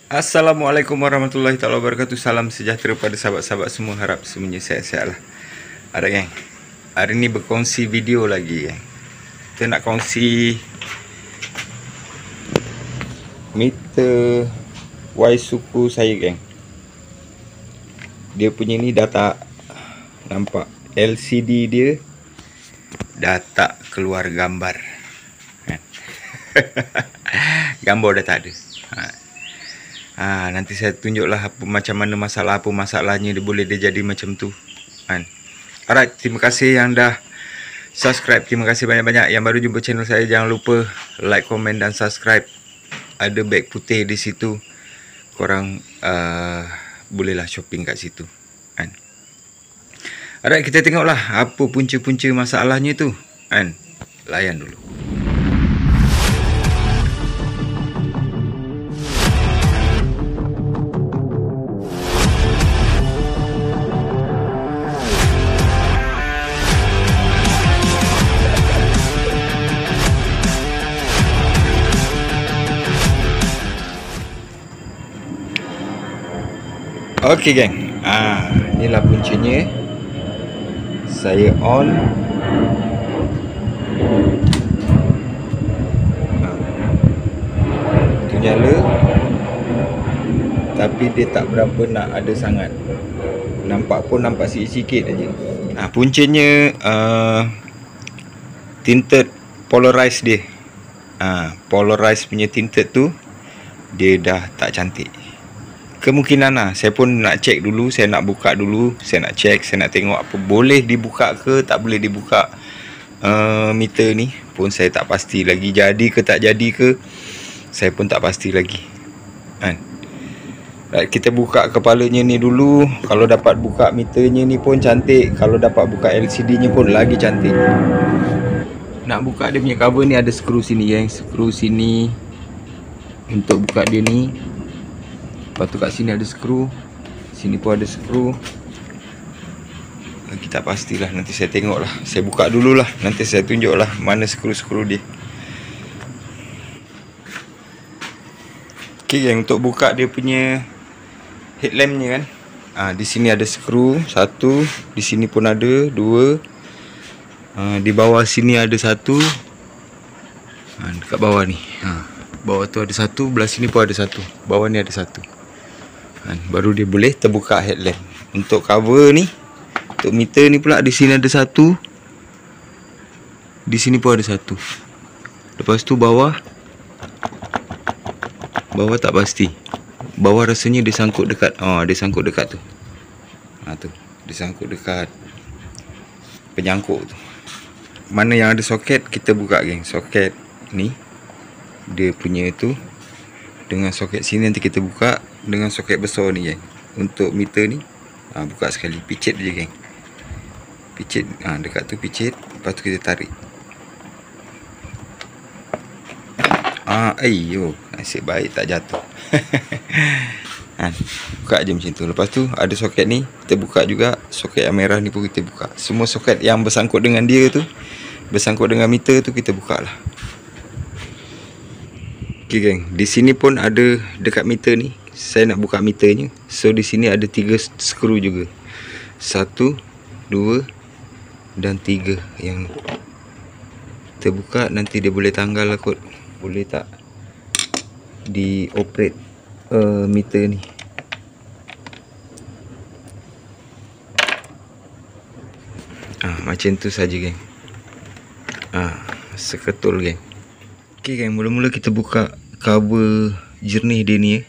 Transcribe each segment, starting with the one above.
Assalamualaikum warahmatullahi taala wabarakatuh. Salam sejahtera pada sahabat-sahabat semua. Harap semuanya sihat-sihat lah. Ada geng, hari ni berkongsi video lagi geng. Kita nak kongsi meter Y suku saya geng. Dia punya ni dah tak nampak LCD dia, dah tak keluar gambar. Gambar dah tak ada. Nanti saya tunjuklah macam mana apa masalahnya dia boleh jadi macam tu kan. Alright, terima kasih yang dah subscribe. Terima kasih banyak-banyak. Yang baru jumpa channel saya, jangan lupa like, komen dan subscribe. Ada beg putih di situ. Korang bolehlah shopping kat situ kan. Alright, kita tengoklah apa punca-punca masalahnya tu kan. Layan dulu. Okey geng, inilah puncanya. Saya on. Itu nyala. Tapi dia tak berapa nak ada sangat. Nampak sikit-sikit aja. Puncanya tinted polarized dia. Polarized punya tinted tu dia dah tak cantik. Kemungkinan lah, saya pun nak cek dulu, saya nak buka dulu, saya nak cek, saya nak tengok apa boleh dibuka ke tak boleh dibuka. Meter ni pun saya tak pasti lagi, jadi ke tak jadi ke saya pun tak pasti lagi kan. Right, kita buka kepalanya ni dulu. Kalau dapat buka meternya ni pun cantik, kalau dapat buka LCD nya pun lagi cantik. Nak buka dia punya cover ni ada skru sini yang skru sini untuk buka dia ni. Lepas tu kat sini ada skru, sini pun ada skru. Lagi tak pastilah, nanti saya tengok lah. Saya buka dululah, nanti saya tunjuk lah mana skru-skru dia. Ok gang, untuk buka dia punya headlampnya kan, di sini ada skru satu, di sini pun ada dua, di bawah sini ada satu, dekat bawah ni, bawah tu ada satu, belah sini pun ada satu, bawah ni ada satu. Baru dia boleh terbuka headlamp. Untuk cover ni, untuk meter ni pula, di sini ada satu, di sini pun ada satu. Lepas tu bawah tak pasti. Bawah rasanya dia sangkut dekat, dia sangkut dekat tu. Tu dia sangkut dekat penyangkut tu. Mana yang ada soket kita buka geng. Soket ni dia punya tu, dengan soket sini nanti kita buka dengan soket besar ni geng. Untuk meter ni buka sekali, picit je geng. Picit, dekat tu picit. Lepas tu kita tarik. Nasib baik tak jatuh. Buka je macam tu. Lepas tu ada soket ni kita buka juga. Soket yang merah ni pun kita buka. Semua soket yang bersangkut dengan dia tu, bersangkut dengan meter tu, kita buka lah. Ok geng, di sini pun ada dekat meter ni. Saya nak buka meternya. So di sini ada 3 skru juga. 1, 2 dan 3 yang kita buka. Nanti dia boleh tanggal lah kot. Boleh tak di operate meter ni. Macam tu saja geng. Seketul geng. Ok geng, mula-mula kita buka cover jernih dia ni.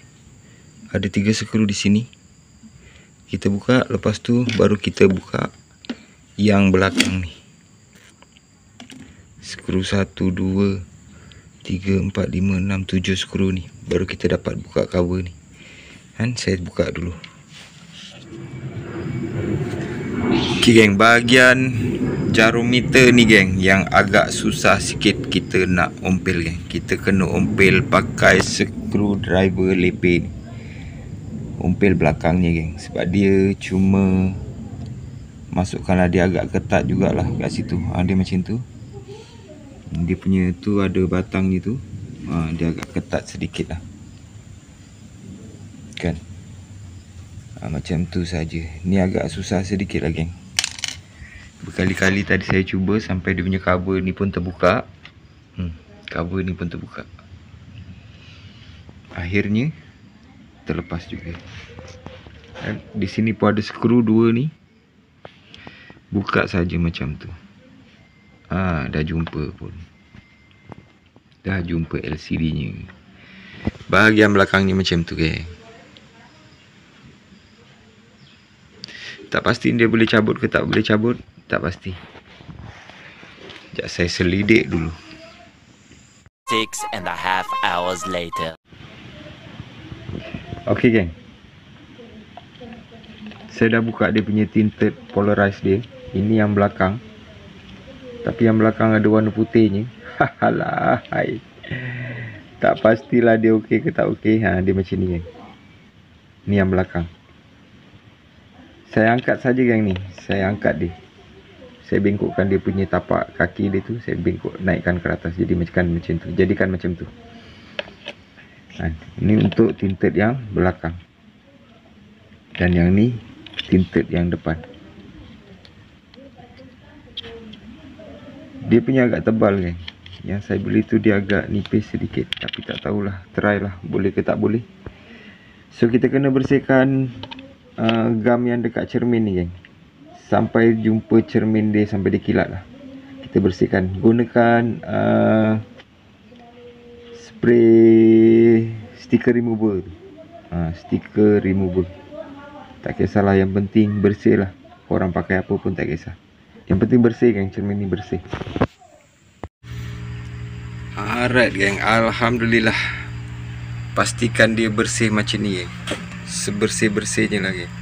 Ada 3 skru di sini. Kita buka, lepas tu baru kita buka yang belakang ni. Skru 1, 2, 3, 4, 5, 6, 7 skru ni. Baru kita dapat buka cover ni. Saya buka dulu. Ok geng, bahagian jarum meter ni geng yang agak susah sikit kita nak ompel geng. Kita kena ompel pakai screwdriver lepeh ni. Ompel belakangnya geng, sebab dia cuma masukkanlah, dia agak ketat jugalah kat situ. Dia macam tu. Dia punya tu ada batangnya tu. Dia agak ketat sedikit lah. Kan. Macam tu saja. Ni agak susah sedikit lah geng. Berkali-kali tadi saya cuba sampai dia punya cover ni pun terbuka. Cover ni pun terbuka. Akhirnya terlepas juga. Dan di sini pun ada skru dua ni. Buka saja macam tu. Dah jumpa pun. Dah jumpa LCD nya. Bahagian belakangnya macam tu geng. Tak pasti dia boleh cabut ke tak boleh cabut. Tak pasti. Sekejap saya selidik dulu. 6.5 hours later. Okay geng. Saya dah buka dia punya tinted polarized dia. Ini yang belakang. Tapi yang belakang ada warna putihnya. Hahalah. Tak pastilah dia okey ke tak okey. Dia macam ni geng. Ni yang belakang. Saya angkat saja geng ni. Saya angkat dia. Saya bengkokkan dia punya tapak kaki dia tu. Saya bengkok naikkan ke atas. Jadi macam tu. Jadikan macam tu. Ini untuk tinted yang belakang. Dan yang ni tinted yang depan. Dia punya agak tebal geng. Yang saya beli tu dia agak nipis sedikit. Tapi tak tahulah. Try lah. Boleh ke tak boleh. So kita kena bersihkan gam yang dekat cermin ni geng. Sampai jumpa cermin dia sampai dia kilat lah. Kita bersihkan. Gunakan spray sticker remover. Sticker remover. Tak kisahlah, yang penting bersih lah. Korang pakai apa pun tak kisah. Yang penting bersih geng. Cermin ni bersih. Alright geng. Alhamdulillah. Pastikan dia bersih macam ni geng. Sebersih-bersihnya lah geng.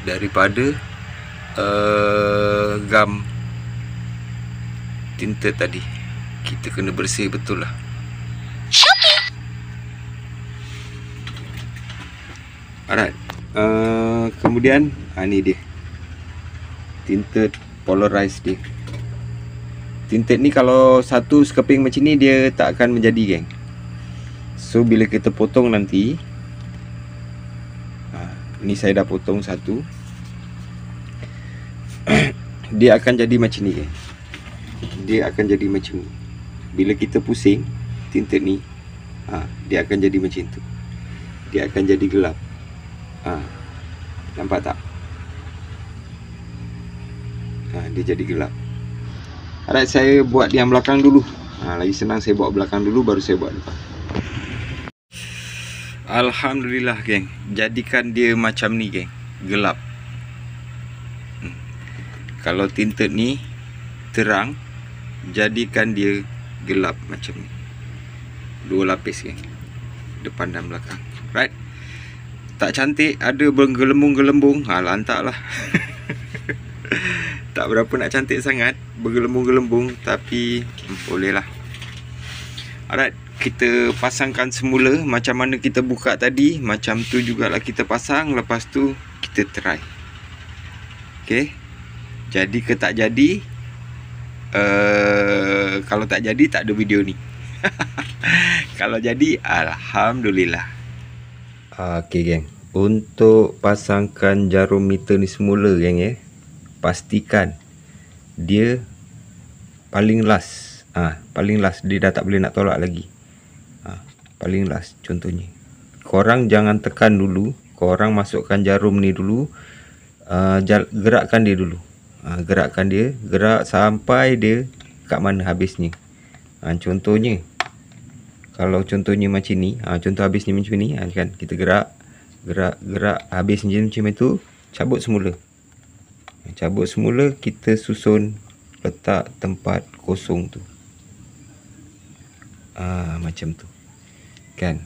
Daripada gam tinted tadi. Kita kena bersih betul lah. Alright. Kemudian ni dia tinted polarized dia. Tinted ni kalau satu sekeping macam ni dia tak akan menjadi geng. So bila kita potong nanti, ni saya dah potong satu. Dia akan jadi macam ni geng. Dia akan jadi macam ni. Bila kita pusing tinted ni, dia akan jadi macam tu. Dia akan jadi gelap. Nampak tak? Dia jadi gelap. Alright, saya buat yang belakang dulu. Lagi senang saya buat belakang dulu, baru saya buat depan. Alhamdulillah geng. Jadikan dia macam ni geng. Gelap. Kalau tinted ni terang, jadikan dia gelap macam ni. Dua lapis geng. Depan dan belakang. Right. Tak cantik, ada bergelembung-gelembung. Lantak lah. Tak berapa nak cantik sangat, bergelembung-gelembung, tapi boleh lah. Alright, kita pasangkan semula macam mana kita buka tadi. Macam tu jugalah kita pasang. Lepas tu kita try. Okay. Jadi ke tak jadi, kalau tak jadi tak ada video ni. Kalau jadi, alhamdulillah. Okay geng, untuk pasangkan jarum meter ni semula geng ya, pastikan dia paling last. Paling last, dia dah tak boleh nak tolak lagi. Paling last contohnya. Korang jangan tekan dulu, korang masukkan jarum ni dulu. Gerakkan dia dulu. Gerakkan dia, gerak sampai dia kat mana habisnya. Contohnya, kalau contohnya macam ni, contoh habisnya macam ni, kan kita gerak habis macam itu, cabut semula. Cabut semula, kita susun letak tempat kosong tu. Macam tu. Kan?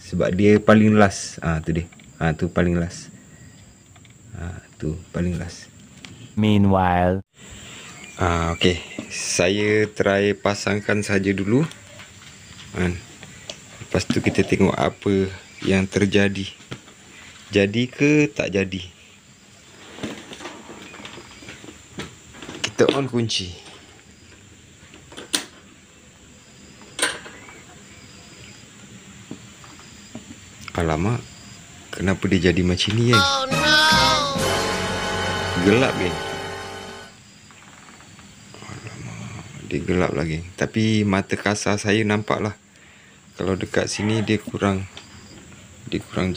Sebab dia paling last. Tu dia. Tu paling last. Tu paling last. Meanwhile, okay. Saya try pasangkan saja dulu. Lepas tu kita tengok apa yang terjadi. Jadi ke tak jadi. Kita on kunci. Alamak, kenapa dia jadi macam ni geng? Gelap geng. Alamak, dia gelap lagi. Tapi mata kasar saya nampak lah. Kalau dekat sini dia kurang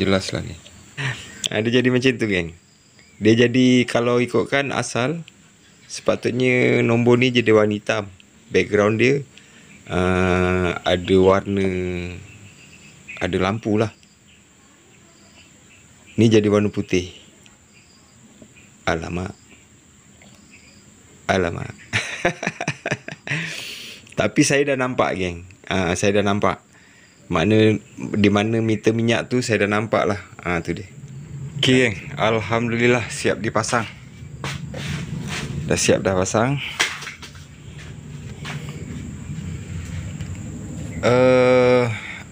jelas lagi. Dia jadi macam tu geng. Dia jadi, kalau ikutkan asal, sepatutnya nombor ni jadi warna hitam. Background dia ada warna, ada lampu lah. Ni jadi warna putih. Alamak. Tapi saya dah nampak geng. Saya dah nampak. Di mana meter minyak tu saya dah nampak lah. Tu dia. Okay geng, alhamdulillah siap dipasang. Dah siap dah pasang.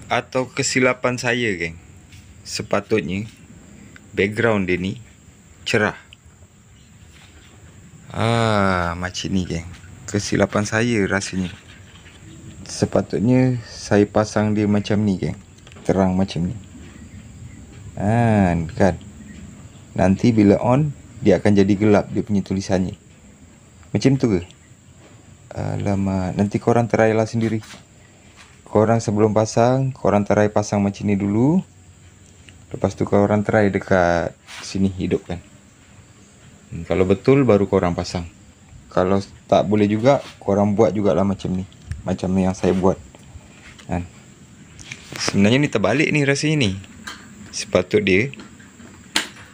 Atau kesilapan saya geng, sepatutnya background dia ni cerah. Macam ni geng. Kesilapan saya rasanya. Sepatutnya saya pasang dia macam ni geng. Terang macam ni. Kan. Nanti bila on, dia akan jadi gelap dia punya tulisannya. Macam tu ke? Alamak, nanti korang try lah sendiri. Korang sebelum pasang, korang try pasang macam ni dulu. Lepas tu korang try dekat sini hidupkan. Kalau betul baru korang pasang. Kalau tak boleh juga, korang buat jugalah macam ni. Macam ni yang saya buat. Sebenarnya ni terbalik ni rasanya ni. Sepatut dia,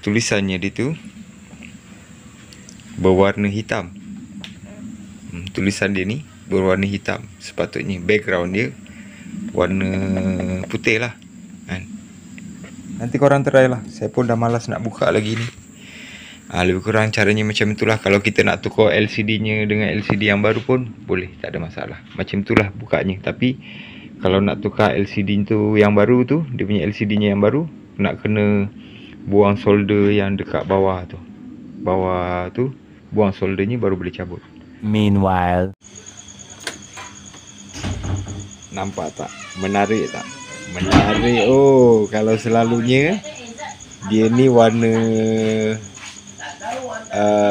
tulisannya dia tu berwarna hitam. Tulisan dia ni berwarna hitam. Sepatutnya background dia warna putih lah. Nanti korang try lah. Saya pun dah malas nak buka lagi ni. Lebih kurang caranya macam itulah. Kalau kita nak tukar LCD-nya dengan LCD yang baru pun boleh, tak ada masalah. Macam itulah bukanya. Tapi kalau nak tukar LCD tu yang baru tu, dia punya LCD-nya yang baru, nak kena buang solder yang dekat bawah tu. Bawah tu, buang soldernya baru boleh cabut. Meanwhile, nampak tak? Menarik tak? Menarik. Oh, kalau selalunya dia ni warna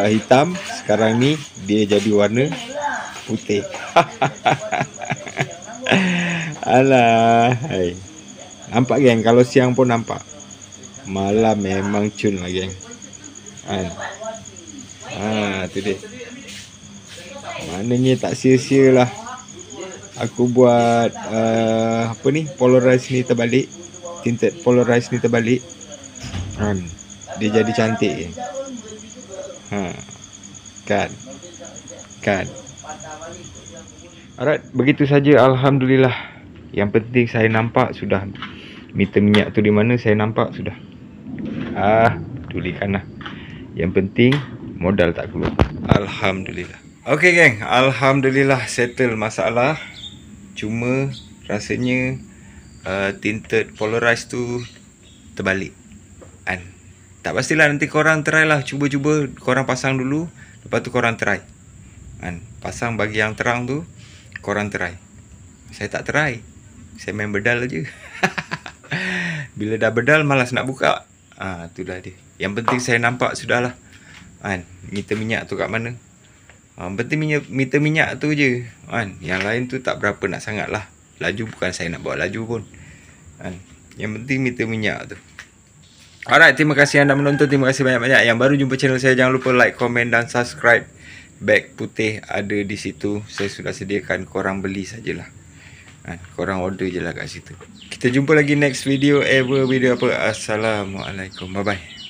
hitam, sekarang ni dia jadi warna putih. Alah, hai. Nampak geng, kalau siang pun nampak. Malam memang cun lah geng. Tu dia. Maknanya tak sia-sia lah aku buat polarize ni terbalik. Tinted polarize ni terbalik. Dia jadi cantik geng. Kan. Alright, begitu saja. Alhamdulillah. Yang penting saya nampak sudah. Meter minyak tu di mana saya nampak sudah. Tulikan lah. Yang penting modal tak keluar. Alhamdulillah. Okay geng, alhamdulillah settle masalah. Cuma rasanya tinted polarize tu terbalik. Tak pastilah, nanti korang try lah. Cuba-cuba korang pasang dulu. Lepas tu korang try. Pasang bagi yang terang tu, korang try. Saya tak try. Saya main bedal je. Bila dah bedal, malas nak buka. Itulah dia. Yang penting saya nampak sudahlah. Meter minyak tu kat mana. Penting meter minyak tu je. Yang lain tu tak berapa nak sangat lah. Laju bukan saya nak bawa laju pun. Yang penting meter minyak tu. Alright, terima kasih anda menonton. Terima kasih banyak-banyak. Yang baru jumpa channel saya, jangan lupa like, komen dan subscribe. Beg putih ada di situ. Saya sudah sediakan, korang beli sajalah. Korang order je lah kat situ. Kita jumpa lagi next video. Video apa. Assalamualaikum. Bye bye.